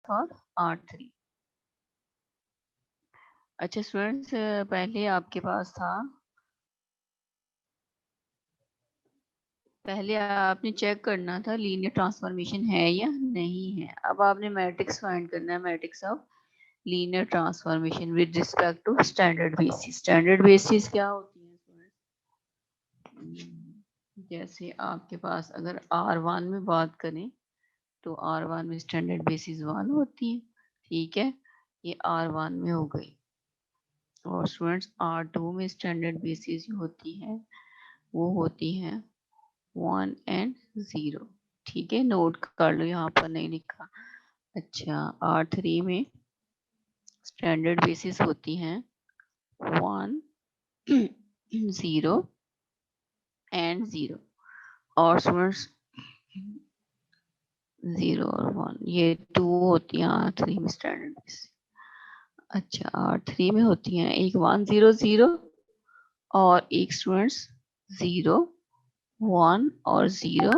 था R3। अच्छा स्टूडेंट्स, पहले आपके पास था, पहले आपने चेक करना था लीनियर ट्रांसफॉर्मेशन है या नहीं है। अब आपने मैट्रिक्स फाइंड करना है, matrix of linear transformation with respect to standard basis. Standard basis क्या होती है स्टूडेंट्स? जैसे आपके पास अगर R1 में बात करें तो R1 में स्टैंडर्ड बेसिस 1 होती है, ठीक है, ये R1 में हो गई। और स्टूडेंट्स R2 में स्टैंडर्ड बेसिस होती है, वो होती है 1 एंड 0, ठीक है, नोट कर लो, यहाँ पर नहीं लिखा। अच्छा R3 में स्टैंडर्ड बेसिस होती हैं 1 0 एंड 0। और स्टूडेंट्स 0 और 1 ये 2 होती हैं R3 में स्टैंडर्ड बेसिस। अच्छा R3 में होती हैं एक 1 0 0 और एक स्टूडेंट्स 0 1 और 0,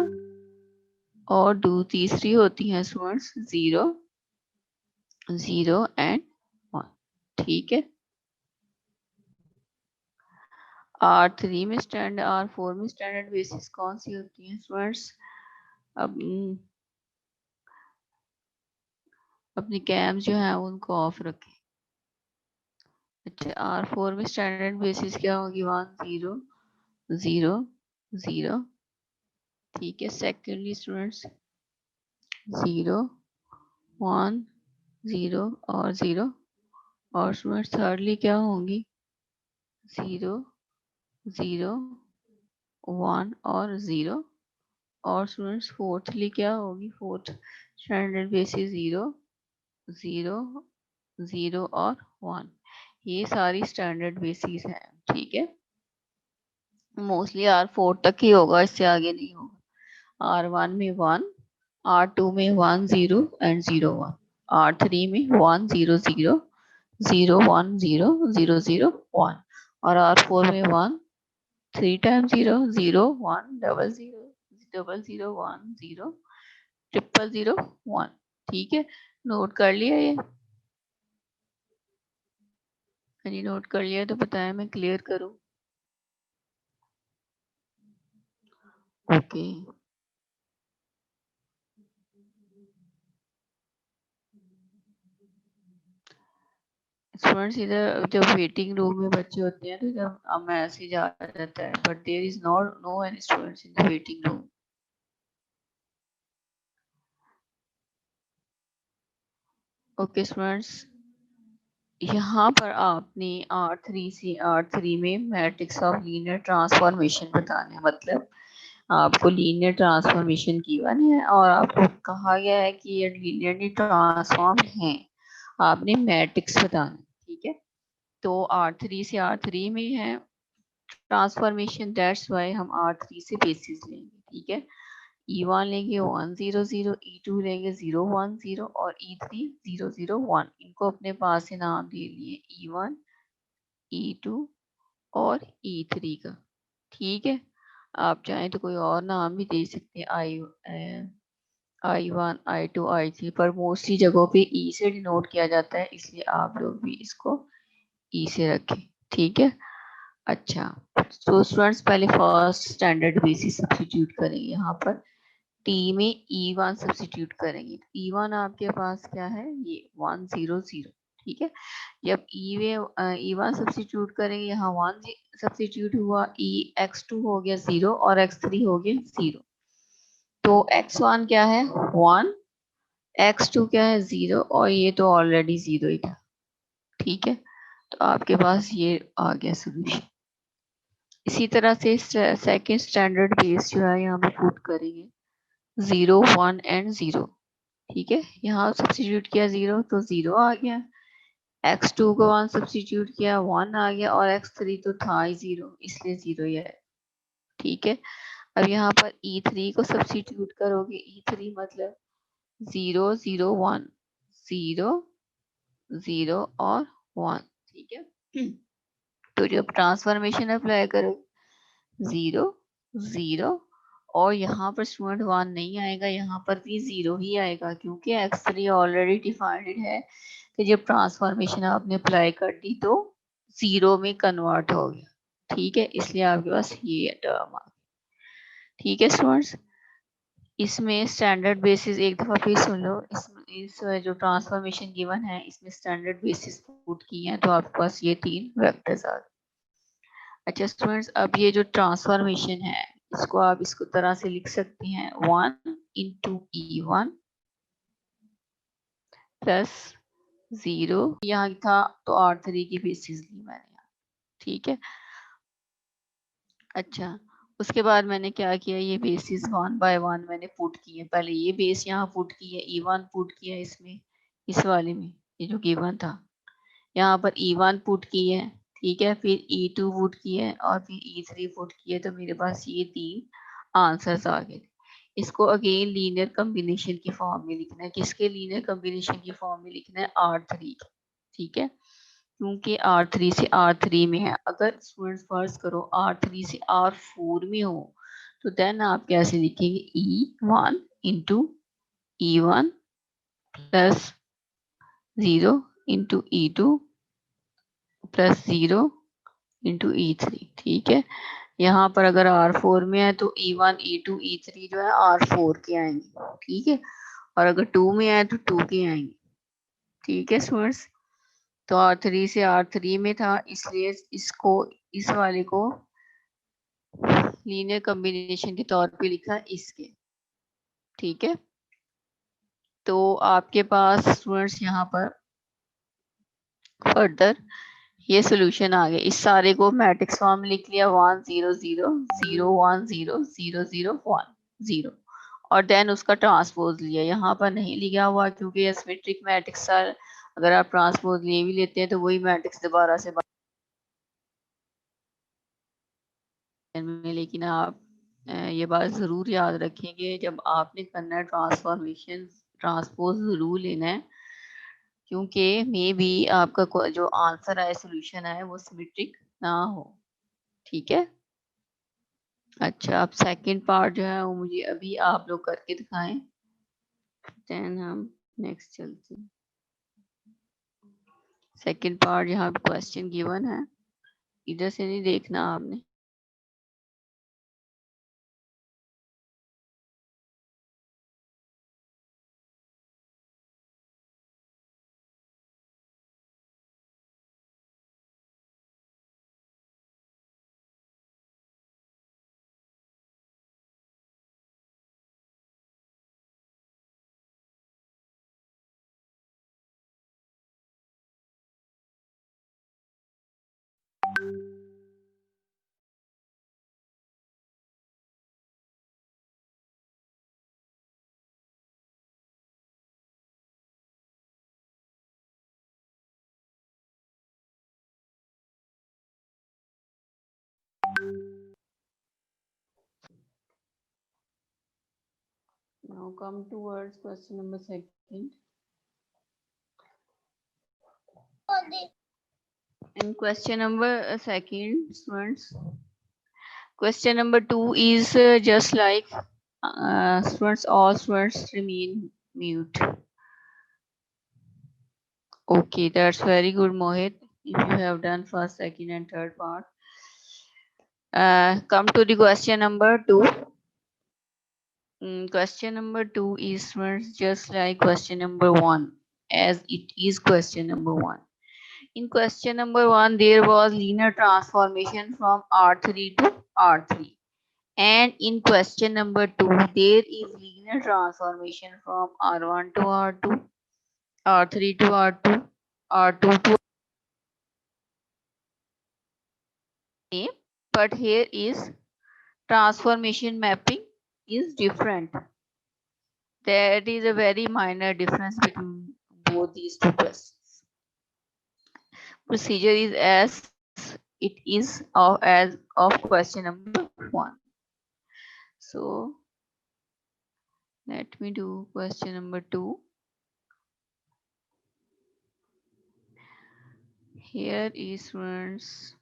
और तीसरी होती है स्टूडेंट्स 0 0 एंड 1, ठीक है। R3 में R4 में स्टैंडर्ड बेसिस कौन सी होती है स्टूडेंट्स? अब अपनी कैम जो है उनको ऑफ रखें। अच्छा R4 में स्टैंडर्ड बेसिस क्या होगी? 1 0 0 0, ठीक है। सेकेंडली स्टूडेंट्स 0 1 0 और 0, और स्टूडेंट्स थर्डली क्या होंगी? 0 0 1 और 0, और स्टूडेंट्स फोर्थली क्या होगी? फोर्थ स्टैंडर्ड बेसिस 0 0 0 और 1। ये सारी स्टैंडर्ड बेसिस है, ठीक है। मोस्टली R4 तक ही होगा, इससे आगे नहीं होगा। R1 में 1, R2 में 1 0 एंड 0 1, R3 में 1 0 0 0 1 0 0 0 1, और R4 में 1 3 टाइम्स 0 0 1 0 0 0 1 0 0 0 1, ठीक है। नोट कर लिया ये? यदि नोट कर लिया तो बताया, मैं क्लियर करूं? ओके स्टूडेंट्स, इधर जब वेटिंग रूम में बच्चे होते हैं तो जब मैसेज आ जाता है, but there is no any students in the waiting room. Okay students, यहाँ पर आपने R3 में मैट्रिक्स ऑफ लीनियर ट्रांसफॉर्मेशन बताना है। मतलब आपको लीनियर ट्रांसफॉर्मेशन गिवन है और आपको कहा गया है कि ये लीनियरली ट्रांसफॉर्म है, आपने मैट्रिक्स बताना, ठीक है। तो R3 से R3 में है ट्रांसफॉर्मेशन, दैट्स वाई हम R3 से बेसिस लेंगे, ठीक है। E1 लेंगे 1 0 0, E2 लेंगे 0 1 0 और E3 0 0 1। इनको अपने पास से नाम दे लिए E1 E2 और E3 का, ठीक है। आप चाहें तो कोई और नाम भी दे सकते हैं, I1 I2 I3, पर मोस्टली जगहों पे E से डिनोट किया जाता है, इसलिए आप लोग भी इसको E से रखें, ठीक है। अच्छा तो स्टूडेंट्स पहले फर्स्ट स्टैंडर्ड बेसिस सब्स्टिट्यूट करेंगे। यहाँ पर T में E1 सब्स्टिट्यूट करेंगे। E1 आपके पास क्या है? ये 1 0 0, ठीक है। जब E1 सब्स्टिट्यूट करेंगे, यहाँ 1 सब्स्टिट्यूट हुआ, X2 हो गया 0 और X3 हो गया 0। तो X1 क्या है? 1, X2 क्या है? 0, और ये तो ऑलरेडी 0 ही था, ठीक है। तो आपके पास ये आ गया सोल्यूशन। इसी तरह से सेकेंड स्टैंडर्ड बेस जो है यहाँ पे पुट करेंगे 0 1 एंड 0, ठीक है। यहाँ सब्स्टिट्यूट किया 0 तो 0 आ गया, X2 को 1 सब्स्टिट्यूट किया 1 आ गया, और X3 तो था ही 0, इसलिए 0 ही है, ठीक है। अब यहाँ पर E3 को सब्स्टिट्यूट करोगे, E3 मतलब 0 0 1 0 0 और 1, ठीक है। तो जब ट्रांसफॉर्मेशन अप्लाई करो 0 0 और यहाँ पर स्टूडेंट 1 नहीं आएगा, यहाँ पर भी 0 ही आएगा, क्योंकि x3 ऑलरेडी डिफाइंड है कि जब ट्रांसफॉर्मेशन आपने अप्लाई कर दी तो 0 में कन्वर्ट हो गया। ठीक है, इसलिए आपके पास ये टर्म आ गया। ठीक है स्टूडेंट्स, इसमें स्टैंडर्ड बेसिस एक दफा फिर सुन लो। इस जो ट्रांसफॉर्मेशन गिवन है इसमें स्टैंडर्ड बेसिस पुट की है, तो आपके पास ये 3 वेक्टर्स आ गए। अच्छा स्टूडेंट्स, अब ये जो ट्रांसफॉर्मेशन है इसको आप इसको तरह से लिख सकते हैं 1 इंटू E1 प्लस 0, यहाँ था तो R3 की बेसिस ली मैंने यहाँ। ठीक है, अच्छा उसके बाद मैंने क्या किया, ये बेसिस 1 बाय 1 मैंने पुट किए। पहले ये बेस यहाँ पुट किया, E1 पुट किया इसमें, इस वाले में ये जो गिवन था यहाँ पर E1 पुट की है। ठीक है, फिर E2 पुट की है और फिर E3 पुट की है, तो मेरे पास ये 3 आंसर्स आ गए। इसको अगेन लीनियर कॉम्बिनेशन की फॉर्म में लिखना है। किसके लीनियर कॉम्बिनेशन की फॉर्म में लिखना है? R3। ठीक है, क्योंकि R3 से R3 में है। अगर स्टूडेंट्स फर्ज करो R3 से R4 में हो तो देन आप कैसे लिखेंगे? E1 into E1 plus 0 into E2 plus 0 into E3। ठीक है, यहाँ पर अगर R4 में है तो E1 E2 E3 जो है R4 के आएंगे। ठीक है, और अगर 2 में है तो 2 के आएंगे। ठीक है स्टूडेंट्स, तो R3 से R3 में था, इसलिए इसको इस वाले को लीनियर कॉम्बिनेशन के तौर पे लिखा इसके। ठीक है, तो आपके पास स्टूडेंट्स यहाँ पर फर्दर ये सोल्यूशन आ गया। इस सारे को मैट्रिक्स फॉर्म में लिख लिया 1 0 0 0 1 0 0 0 1 0 और देन उसका ट्रांसपोज लिया। यहाँ पर नहीं लिखा हुआ क्योंकि एसिमेट्रिक मैट्रिक्स अगर आप ट्रांसपोज ले भी लेते हैं तो वही मैट्रिक्स दोबारा से में। लेकिन आप ये बात ज़रूर याद रखेंगे, जब आपने करना है ट्रांसफॉर्मेशन ट्रांसपोज ज़रूर लेना है, क्योंकि मे बी आपका जो आंसर है सोल्यूशन है वो सिमेट्रिक ना हो। ठीक है, अच्छा अब सेकंड पार्ट जो है वो मुझे अभी आप लोग करके दिखाएं, देन हम नेक्स्ट चलते हैं। सेकंड पार्ट यहाँ पे क्वेश्चन गिवन है, इधर से नहीं देखना आपने। Now come towards question number second. In question number second, students, question number 2 is just like students, all students remain mute. Okay, that's very good, Mohit. If you have done first, second, and third part. Come to the question number 2. Question number 2 is students, just like question number 1, as it is question number 1. In question number 1, there was linear transformation from R3 to R3. And in question number 2, there is linear transformation from R1 to R2, R3 to R2, R2 to A. But here is transformation mapping is different. There is a very minor difference between both these two questions. Procedure is as it is as of question number 1. So let me do question number 2. Here is students.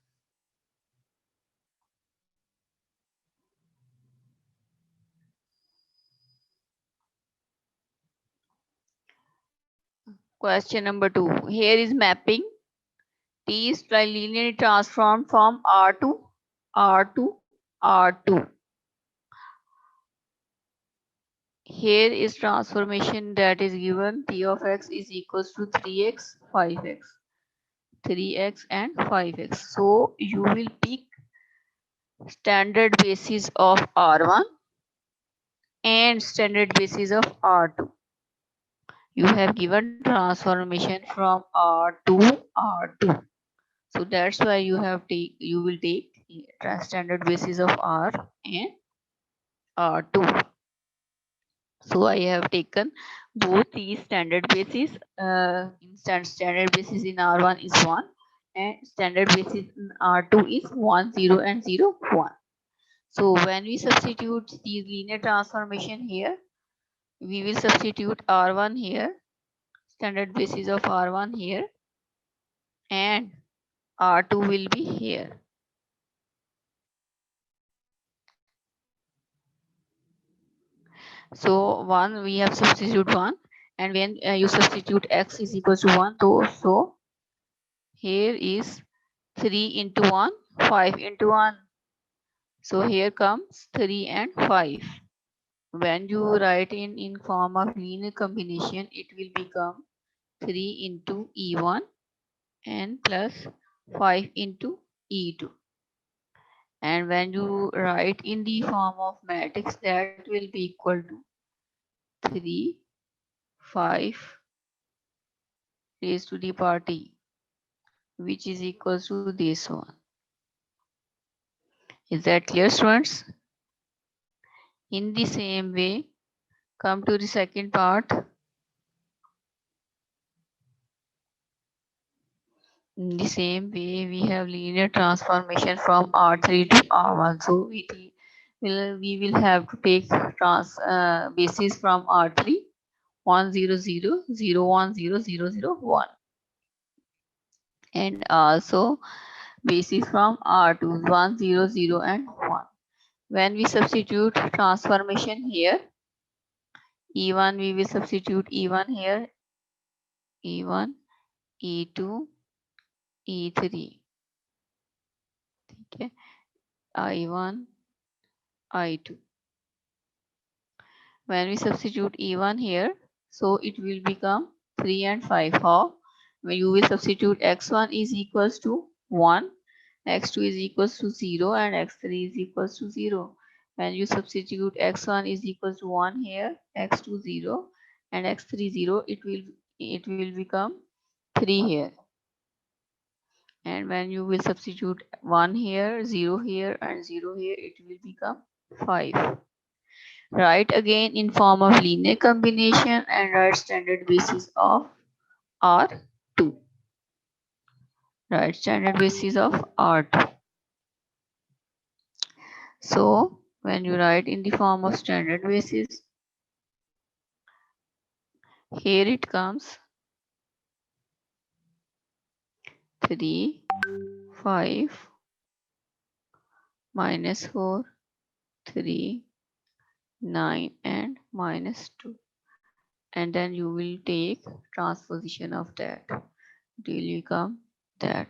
Question number 2. Here is mapping. T is linearly transformed from R to R to R2. Here is transformation that is given. T of x is equals to 3x, 5x. 3x and 5x. So you will pick standard basis of R1 and standard basis of R2. You have given transformation from R to R2. So that's why you will take standard basis of R and R2. So I have taken both these standard basis. Standard basis in R1 is 1 and standard basis in R2 is 1, 0 and 0, 1. So when we substitute these linear transformation here, we will substitute R1 here, standard basis of R1 here, and R2 will be here. So 1, we have substitute 1, and when you substitute x is equal to 1, so here is 3 into 1, 5 into 1. So here comes 3 and 5. When you write in form of linear combination, it will become 3 into E1 and plus 5 into E2. And when you write in the form of matrix, that will be equal to 3, 5 raised to the power t, which is equal to this one. Is that clear, students? In the same way, come to the second part. In the same way, we have linear transformation from R3 to R1. So we will have to take basis from R3 1 0 0 0 1 0 0 0 1, and also basis from R2 1 0 0 and 1. When we substitute transformation here, E1 we will substitute E1 here, E1, E2, E3. Okay, I1, I2. When we substitute E1 here, so it will become 3 and 5. How? When you will substitute x1 is equals to 1, x2 is equals to 0 and x3 is equals to 0. When you substitute x1 is equals to 1 here, x2 0 and x3 0, it will become 3 here. And when you will substitute 1 here, 0 here and 0 here, it will become 5. Write again in form of linear combination and write standard basis of R2. Write standard basis of R2. So when you write in the form of standard basis, here it comes 3, 5, minus 4, 3, 9 and minus 2. And then you will take transposition of that. It will become that.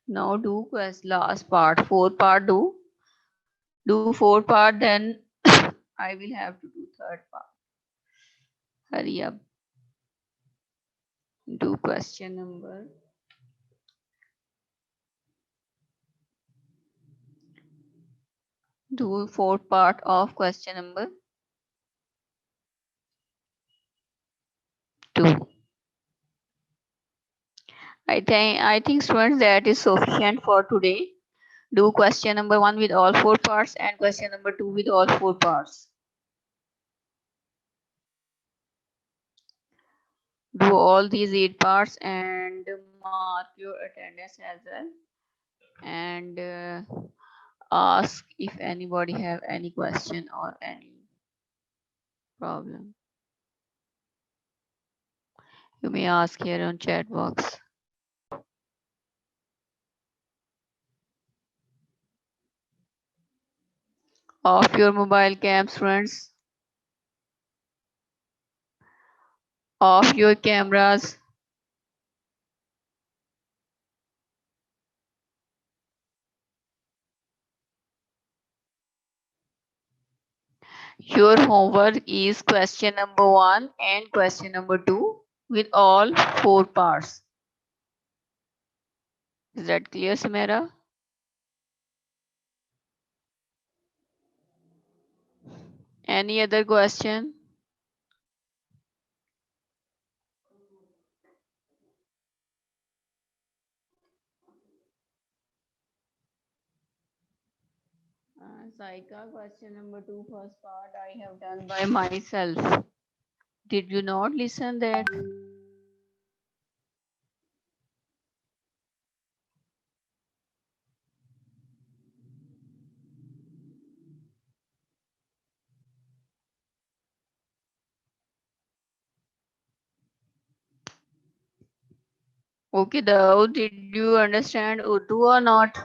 Now do last part, fourth part do. Do fourth part, then I will have to do third part. Hurry up. Do question number. Do fourth part of question number 2. I think students that is sufficient for today. Do question number 1 with all 4 parts and question number 2 with all 4 parts. Do all these 8 parts and mark your attendance as well. And ask if anybody have any question or any problem. You may ask here on chat box. Off your mobile cams, friends. Off your cameras. Your homework is question number 1 and question number 2 with all 4 parts. Is that clear, Samira? Any other question? Saika, question number 2, first part I have done by myself. Did you not listen that? Okay, Daud, did you understand Urdu or not?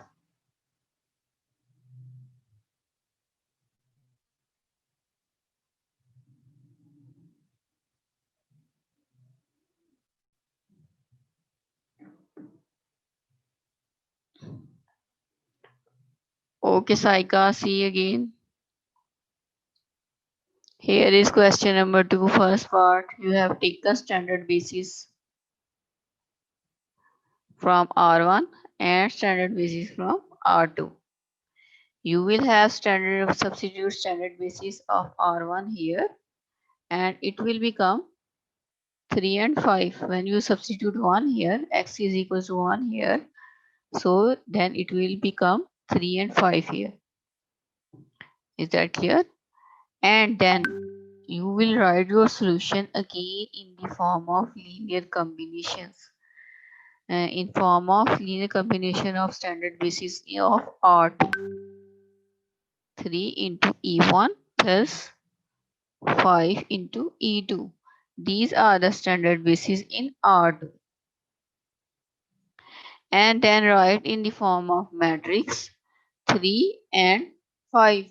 Okay, Saika, see you again. Here is question number 2, first part. You have taken standard basis from R1 and standard basis from R2. You will have standard substitute standard basis of R1 here and it will become 3 and 5. When you substitute 1 here, x is equals to 1 here. So then it will become 3 and 5 here. Is that clear? And then you will write your solution again in the form of linear combinations. In form of linear combination of standard basis of R2. 3 into E1 plus 5 into E2. These are the standard basis in R2. And then write in the form of matrix 3 and 5.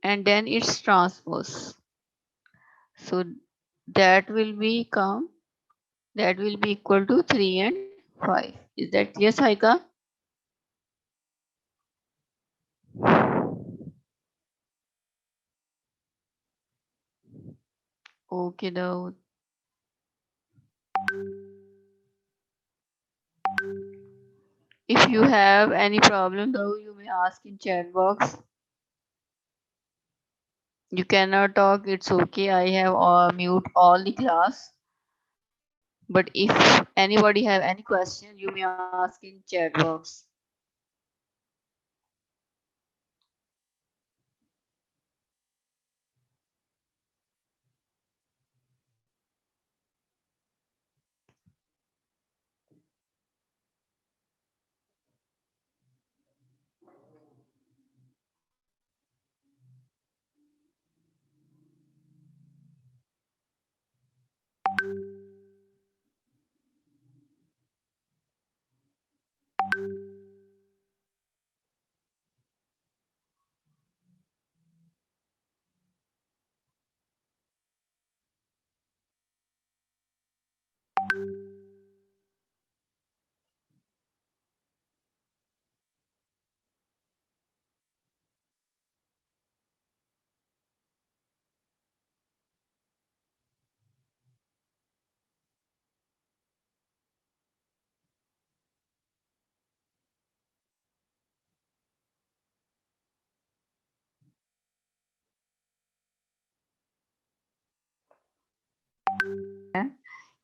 And then its transpose. So that will be equal to 3 and 5. Is that clear, Saika? Okay, Daud. If you have any problem, though, you may ask in chat box. You cannot talk, it's okay. I have mute all the class. But if anybody have any question, you may ask in chat box.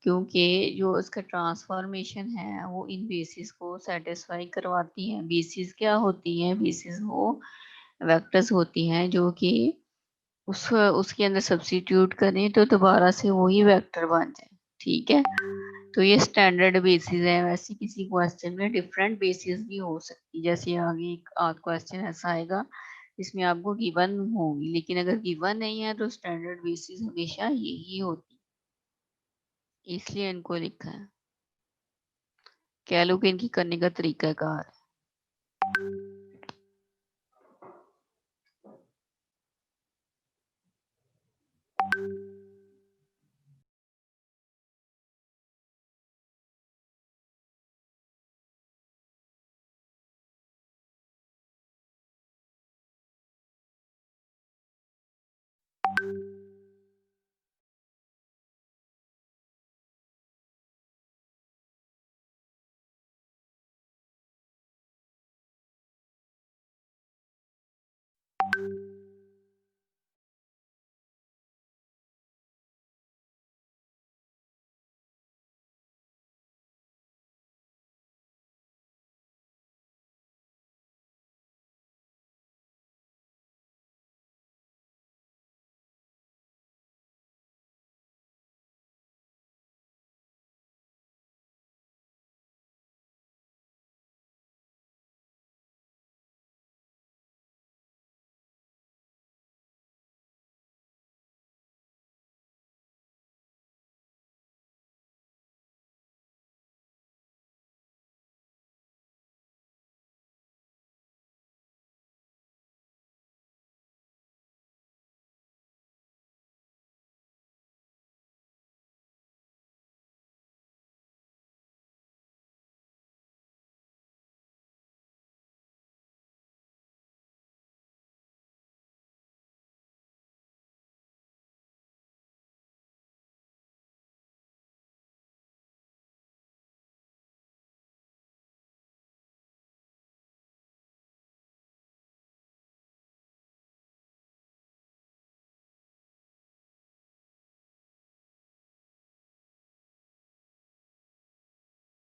क्योंकि जो उसका transformation है वो इन basis को satisfy करवाती है। Basis क्या होती है? बेसिस वो वेक्टर्स होती हैं जो कि उसके अंदर सब्स्टिट्यूट करें तो दोबारा से वही वेक्टर बन जाए। ठीक है, तो ये स्टैंडर्ड बेसिस है। वैसे किसी क्वेश्चन में डिफरेंट बेसिस भी हो सकती, जैसे आगे एक क्वेश्चन ऐसा आएगा जिसमें आपको गिवन होगी, लेकिन अगर गिवन नहीं है तो स्टैंडर्ड बेसिस हमेशा यही होती, इसलिए इनको लिखा है। कह लो कि इनकी करने का तरीका कार है।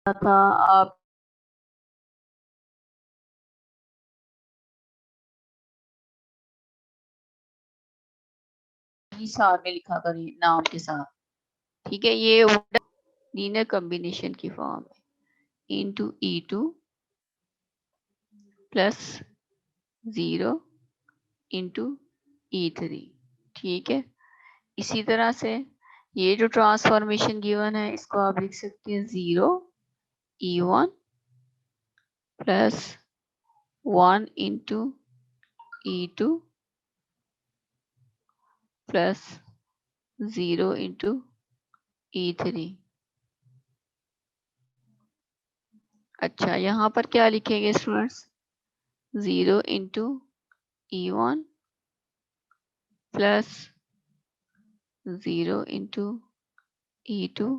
था आप साथ में लिखा करिए नाम के साथ, ठीक है। ये लीनियर कॉम्बिनेशन की फॉर्म है, into E2 plus 0 into E3, ठीक है। इसी तरह से ये जो ट्रांसफॉर्मेशन गिवन है इसको आप लिख सकते हैं 0 E1 plus 1 into E2 plus 0 into E3। अच्छा, यहाँ पर क्या लिखेंगे students? 0 into E1 plus 0 into E2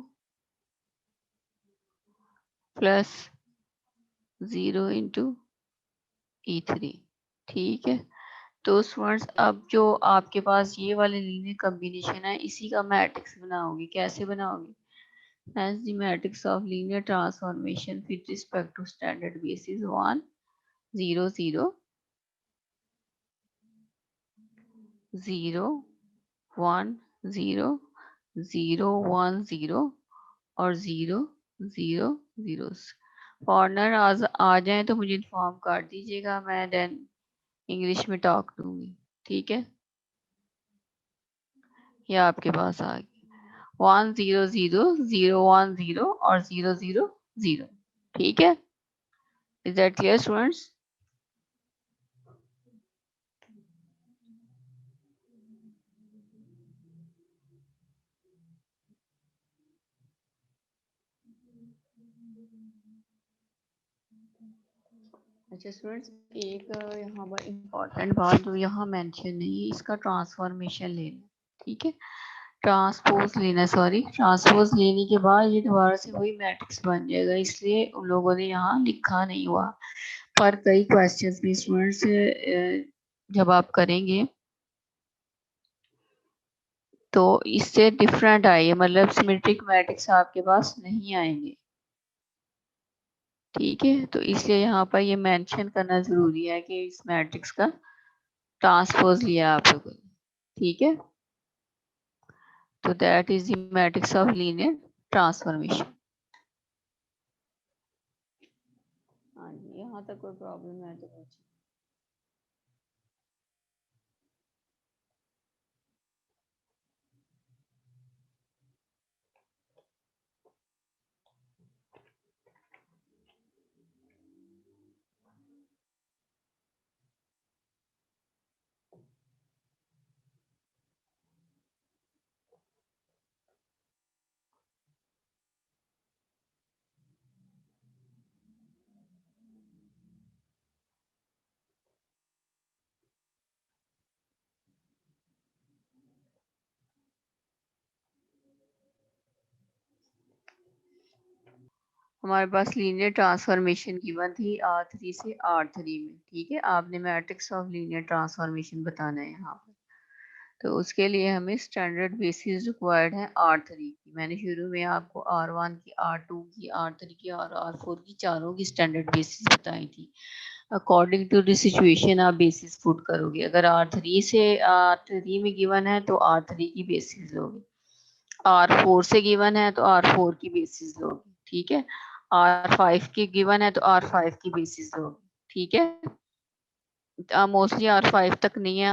plus 0 into E3, ठीक है। तो स्टूडेंट्स अब जो आपके पास ये वाले लीनियर कॉम्बिनेशन है इसी का मैट्रिक्स बनाओगे। कैसे बनाओगे? Hence the matrix of linear transformation with respect to standard basis 1 0 0 0 1 0 0 1 0 और 0 0 0। फॉरनर आ जाए तो मुझे इन्फॉर्म कर दीजिएगा, मैं देन इंग्लिश में टॉक दूंगी, ठीक है। ये आपके पास आ गया 1 0 0 0 1 0 और 0 0 0, ठीक है। Is that clear students? अच्छा स्टूडेंट्स, एक यहाँ पर इम्पोर्टेंट बात जो यहाँ मेंशन नहीं है, इसका ट्रांसफॉर्मेशन लेना, ठीक है। ट्रांसपोज लेना, सॉरी ट्रांसपोज लेने के बाद ये दोबारा से वही मैट्रिक्स बन जाएगा, इसलिए उन लोगों ने यहाँ लिखा नहीं हुआ। पर कई क्वेश्चंस भी स्टूडेंट्स जब आप करेंगे तो इससे डिफरेंट आएंगे, मतलब सिमेट्रिक मैट्रिक्स आपके पास नहीं आएंगे, ठीक है। तो इसलिए यहाँ पर ये मेंशन करना जरूरी है कि इस मैट्रिक्स का ट्रांसपोज लिया आप लोगों ने, ठीक है। तो that is the matrix of linear transformation. हाँ जी, यहाँ तक कोई प्रॉब्लम है तो पूछिए। हमारे पास लीनियर ट्रांसफॉर्मेशन गिवन थी R3 से R3 में, ठीक है। आपने मैट्रिक्स ऑफ लीनियर ट्रांसफॉर्मेशन बताना है यहाँ पर। तो उसके लिए हमें स्टैंडर्ड बेसिस रिक्वायर्ड है R3 की। मैंने शुरू में आपको R1 की, R2 की, R3 की और R4 की चारों की स्टैंडर्ड बेसिस बताई थी। अकॉर्डिंग टू द सिचुएशन आप बेसिस पुट करोगे। अगर R3 से R3 में गिवन है तो R3 की बेसिस लोगे, R4 से गिवन है तो R4 की बेसिस लोगे, ठीक है। R5 की गिवन है तो R5 की बेसिस लोगे, ठीक है। मोस्टली R5 तक नहीं है,